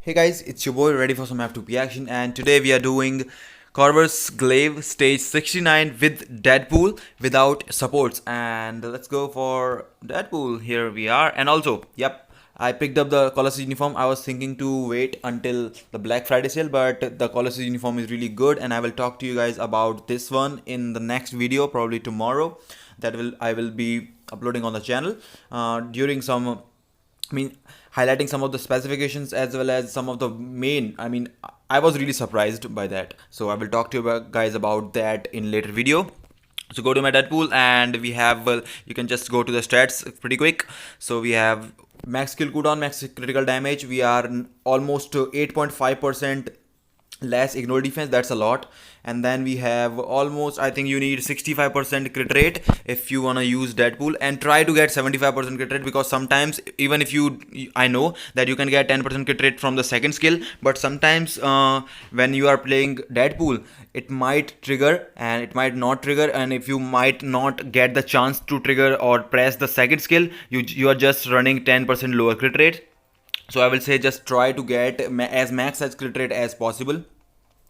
Hey guys, it's your boy ready for some F2P action, and today we are doing Corvus Stage 69 with Deadpool without supports. And let's go for Deadpool. Here we are. And also, yep, I picked up the Colossus uniform. I was thinking to wait until the Black Friday sale, but the Colossus uniform is really good, and I will talk to you guys about this one in the next video, probably tomorrow. I will be uploading on the channel during some highlighting some of the specifications as well as some of the main. I was really surprised by that. So I will talk to you guys about that in later video. So go to my Deadpool and we have, you can just go to the stats pretty quick. So we have max skill cooldown, max critical damage. We are almost 8.5% less ignore defense. That's a lot. And then we have almost, I think you need 65% crit rate if you want to use Deadpool, and try to get 75% crit rate, because sometimes even if I know that you can get 10% crit rate from the second skill, but sometimes when you are playing Deadpool, it might trigger and it might not trigger, and if you might not get the chance to trigger or press the second skill, you are just running 10% lower crit rate. So I will say just try to get as max as crit rate as possible.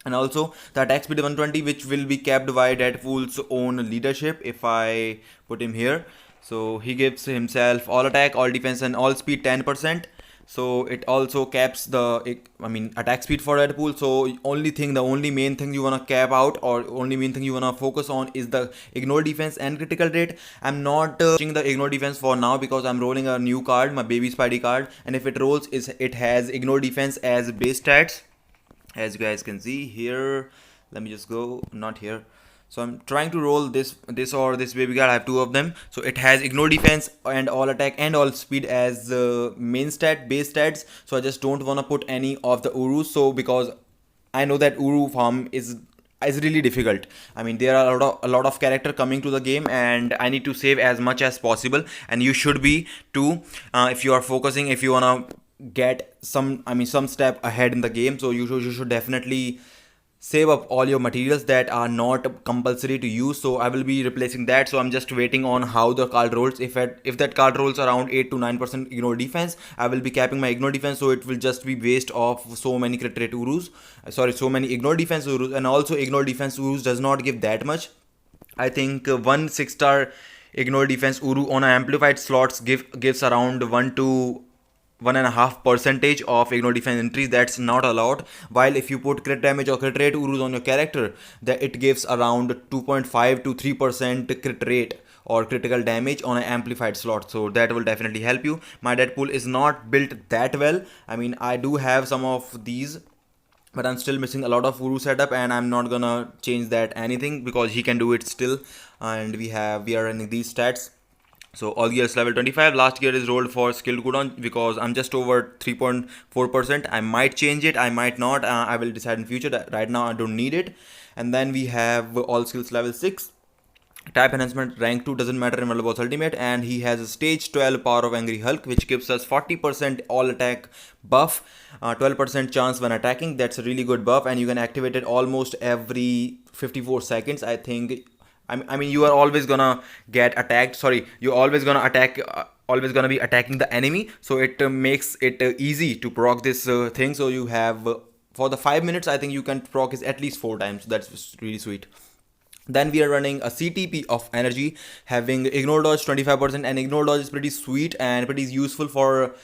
And also the attack speed 120, which will be capped by Deadpool's own leadership. If I put him here, so he gives himself all attack, all defense and all speed 10%. So it also caps the attack speed for Deadpool. So the only main thing you wanna cap out, or only main thing you wanna focus on, is the ignore defense and critical rate. I'm not changing the ignore defense for now because I'm rolling a new card, my baby Spidey card, and if it rolls, it has ignore defense as base stats, as you guys can see here. Let me just go, not here. So I'm trying to roll this baby card. I have two of them. So it has ignore defense and all attack and all speed as main base stats. So I just don't want to put any of the Urus. So because I know that Uru farm is really difficult. There are a lot of character coming to the game, and I need to save as much as possible, and you should be too. If you are focusing, if you wanna get some step ahead in the game, so you should definitely save up all your materials that are not compulsory to use. So I will be replacing that. So I'm just waiting on how the card rolls. If that card rolls around 8 to 9% ignore defense, I will be capping my ignore defense, so it will just be waste of so many crit rate urus, so many ignore defense urus. And also ignore defense urus does not give that much. I think one 6-star ignore defense uru on amplified slots gives around 1 to 1.5% of ignore defense entries. That's not a lot. While if you put crit damage or crit rate urus on your character, that it gives around 2.5 to 3% crit rate or critical damage on an amplified slot. So that will definitely help you. My Deadpool is not built that well. I do have some of these, but I'm still missing a lot of Uru setup, and I'm not gonna change that anything because he can do it still. And we are running these stats. So all gears level 25. Last gear is rolled for skill cooldown because I'm just over 3.4%. I might change it, I might not. I will decide in future. Right now I don't need it. And then we have all skills level 6. Type enhancement rank 2, doesn't matter in World Boss Ultimate, and he has a stage 12 power of Angry Hulk, which gives us 40% all attack buff, 12% chance when attacking. That's a really good buff, and you can activate it almost every 54 seconds. I think you are always gonna get attacked. You're always gonna attack, always gonna be attacking the enemy. So it makes it easy to proc this thing. So you have for the 5 minutes, I think you can proc it at least 4 times. So that's really sweet. Then we are running a CTP of energy, having ignore dodge 25%, and ignore dodge is pretty sweet and pretty useful for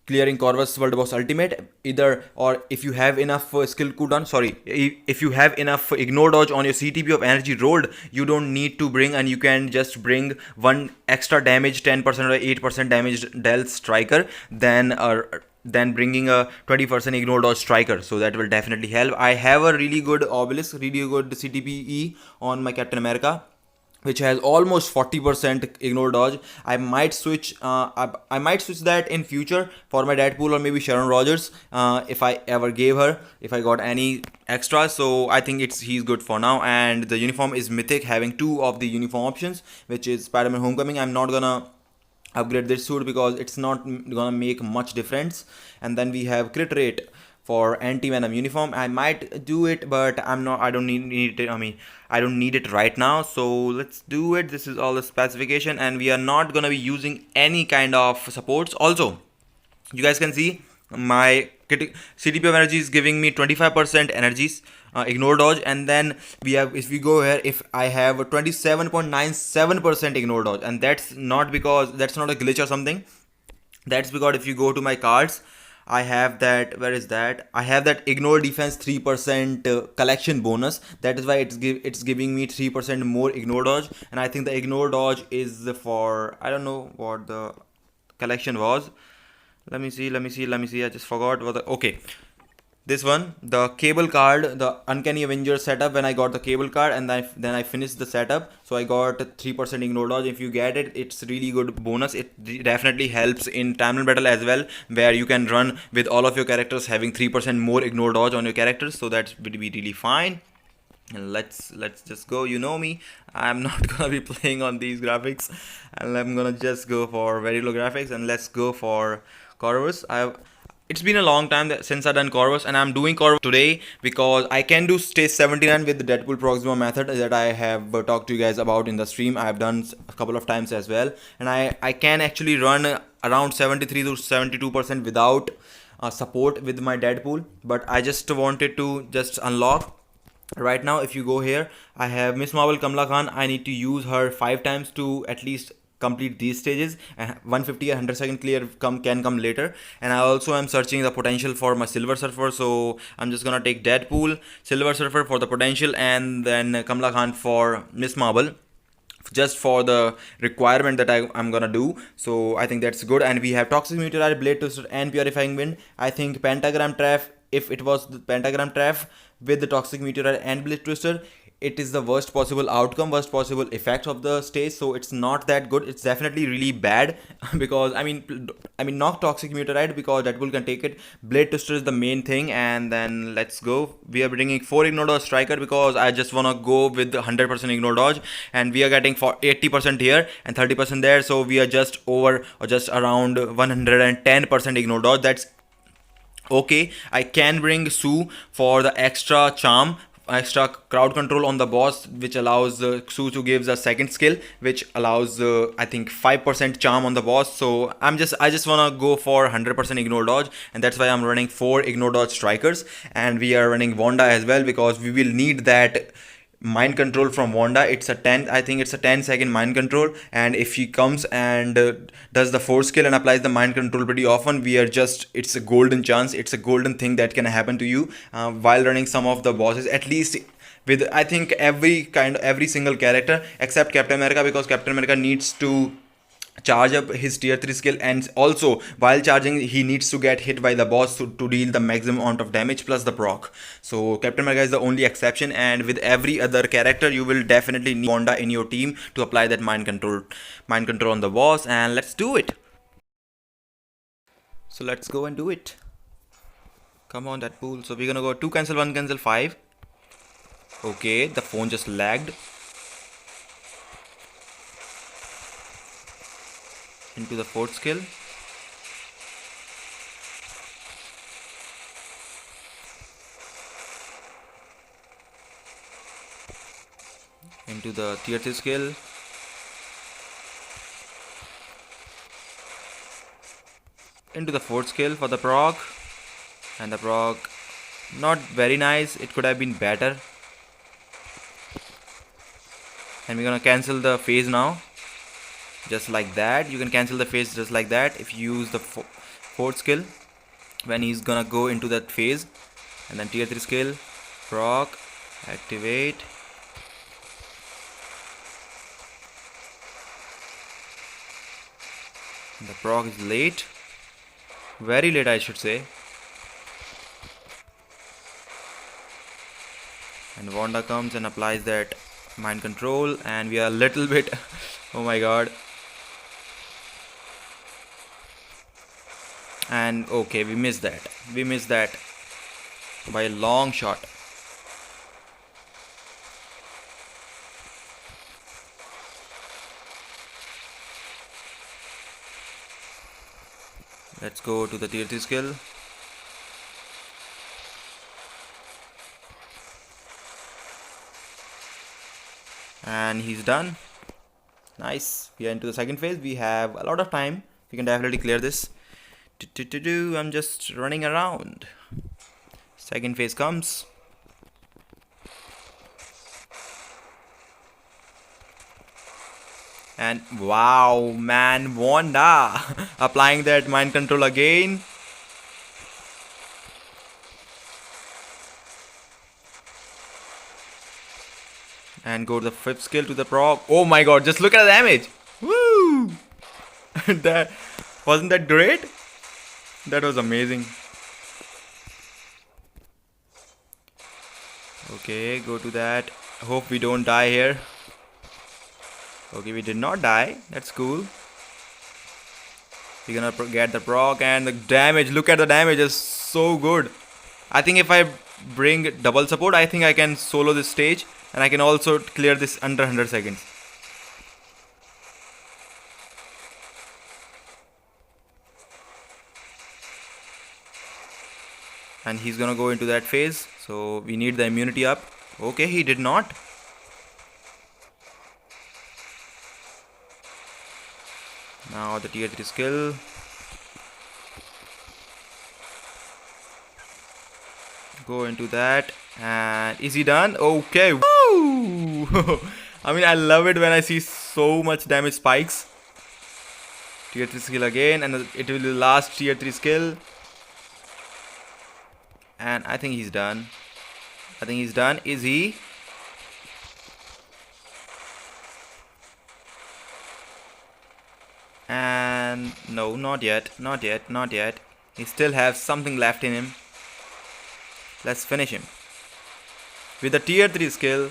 clearing Corvus World Boss Ultimate. Either, or if you have enough skill cooldown, if you have enough ignore dodge on your CTP of energy rolled, you don't need to bring, and you can just bring one extra damage 10% or 8% damage dealt striker, then bringing a 20% ignore dodge striker. So that will definitely help. I have a really good obelisk, really good CTPE on my Captain America, which has almost 40% ignore dodge. I might switch that in future for my Deadpool, or maybe Sharon Rogers, if I got any extras. So I think he's good for now. And the uniform is mythic, having 2 of the uniform options, which is Spider-Man Homecoming. I'm not gonna upgrade this suit because it's not gonna make much difference. And then we have crit rate for anti-venom uniform. I might do it, but I don't need it. I don't need it right now. So let's do it. This is all the specification, and we are not gonna be using any kind of supports. Also, you guys can see my CTP of energy is giving me 25% energies, ignore dodge, and then we have, if we go here, if I have a 27.97% ignore dodge, and that's not because that's not a glitch or something. That's because if you go to my cards, I have that, where is that, I have that ignore defense 3% collection bonus. That is why it's giving me 3% more ignore dodge. And I think the ignore dodge is for, I don't know what the collection was. Let me see, I just forgot what the, okay, this one, the cable card, the Uncanny Avenger setup. When I got the cable card, and then I finished the setup, so I got 3% ignore dodge. If you get it, it's really good bonus. It definitely helps in timeline battle as well, where you can run with all of your characters having 3% more ignore dodge on your characters, so that would be really fine. And let's just go. You know me, I'm not gonna be playing on these graphics, and I'm gonna just go for very low graphics, and let's go for Corvus. It's been a long time since I've done Corvus, and I'm doing Corvus today because I can do stage 79 with the Deadpool Proxima method that I have talked to you guys about in the stream. I've done a couple of times as well, and I can actually run around 73 to 72% without support with my Deadpool. But I just wanted to just unlock. Right now, if you go here, I have Miss Marvel Kamala Khan. I need to use her 5 times to at least complete these stages, and 150 100-second clear can come later. And I also am searching the potential for my Silver Surfer, so I'm just gonna take Deadpool, Silver Surfer for the potential, and then Kamala Khan for Miss Marvel, just for the requirement that I'm gonna do. So I think that's good. And we have Toxic Meteorite, Blade Twister, and Purifying Wind. I think Pentagram Trap, if it was the Pentagram Trap with the Toxic Meteorite and Blade Twister, it is the worst possible outcome, worst possible effect of the stage. So it's not that good. It's definitely really bad because I mean not Toxic Meteorite because Deadpool can take it. Blade Twister is the main thing. And then let's go. We are bringing 4 ignore dodge striker because I just wanna go with the 100% ignore dodge, and we are getting for 80% here and 30% there. So we are just over or just around 110% ignore dodge. That's okay. I can bring Sue for the extra charm, extra crowd control on the boss, which allows Sue to give a second skill, which allows I think 5% charm on the boss. So I just wanna go for 100% ignore dodge, and that's why I'm running 4 ignore dodge strikers. And we are running Wanda as well because we will need that mind control from Wanda. It's a 10, I think it's a 10-second mind control, and if she comes and does the force skill and applies the mind control pretty often, we are just, it's a golden chance, it's a golden thing that can happen to you while running some of the bosses, at least with I think every single character except Captain America, because Captain America needs to charge up his tier 3 skill, and also while charging he needs to get hit by the boss to deal the maximum amount of damage plus the proc. So Captain America is the only exception, and with every other character you will definitely need Wanda in your team to apply that mind control on the boss. And let's do it. So let's go and do it. Come on, Deadpool. So we're gonna go 2 cancel 1 cancel 5. Okay, the phone just lagged. Into the 4th skill. Into the tier 3 skill. Into the 4th skill for the proc. And the proc, not very nice. It could have been better. And we're gonna cancel the phase now. Just like that. You can cancel the phase just like that if you use the 4th skill when he's gonna go into that phase. And then tier 3 skill, proc, activate. And the proc is late, very late I should say. And Wanda comes and applies that mind control, and we are a little bit oh my god. And okay, we missed that by a long shot. Let's go to the tier 3 skill. And he's done. Nice. We are into the second phase. We have a lot of time. We can definitely clear this. I'm just running around. Second phase comes. And wow, man, Wanda applying that mind control again. And go to the fifth skill to the proc. Oh my god, just look at the damage. Woo! That wasn't that great? That was amazing. Okay, go to that. Hope we don't die here. Okay, we did not die. That's cool. We're gonna get the proc and the damage. Look at the damage. It's so good. I think if I bring double support, I think I can solo this stage. And I can also clear this under 100 seconds. And he's gonna go into that phase. So we need the immunity up. Okay, he did not. Now the tier 3 skill. Go into that. And is he done? Okay. Woo! I mean, I love it when I see so much damage spikes. Tier 3 skill again. And it will be the last tier 3 skill. And I think he's done. I think he's done. Is he? And no, not yet. Not yet. Not yet. He still has something left in him. Let's finish him. With the tier 3 skill,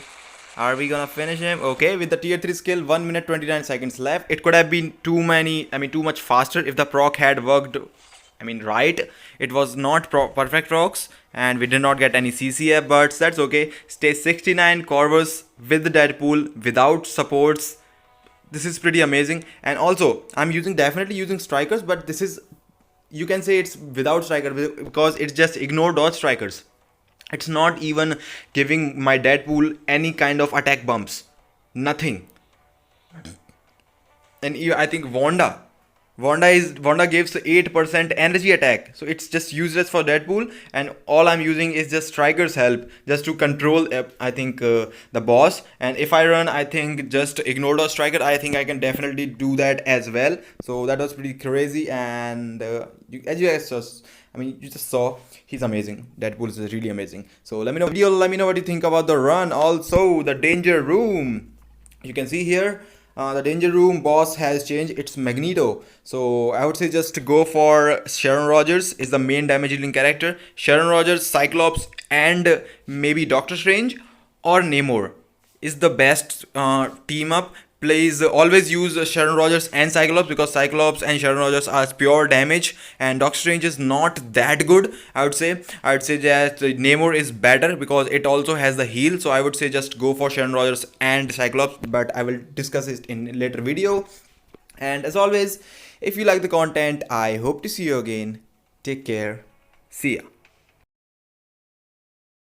are we gonna finish him? Okay, with the tier 3 skill, 1 minute 29 seconds left. It could have been too much faster if the proc had worked, right. It was not perfect procs and we did not get any CCF, but that's okay. Stage 69 Corvus with the Deadpool without supports. This is pretty amazing. And also, I'm definitely using strikers, but this is, you can say it's without striker because it's just ignore dodge strikers. It's not even giving my Deadpool any kind of attack bumps. Nothing. And I think Wanda gives 8% energy attack. So it's just useless for Deadpool. And all I'm using is just Striker's help. Just to control, the boss. And if I run, I think just ignore the Striker. I think I can definitely do that as well. So that was pretty crazy. And as you guys you just saw, he's amazing. Deadpool is really amazing. So let me know what you think about the run. Also, the danger room. You can see here, the danger room boss has changed. It's Magneto. So I would say just go for Sharon Rogers is the main damage dealing character. Sharon Rogers, Cyclops, and maybe Doctor Strange or Namor is the best team up. Please always use Sharon Rogers and Cyclops because Cyclops and Sharon Rogers are pure damage and Doctor Strange is not that good. I would say that Namor is better because it also has the heal. So I would say just go for Sharon Rogers and Cyclops, but I will discuss it in a later video. And as always, if you like the content, I hope to see you again. Take care. See ya.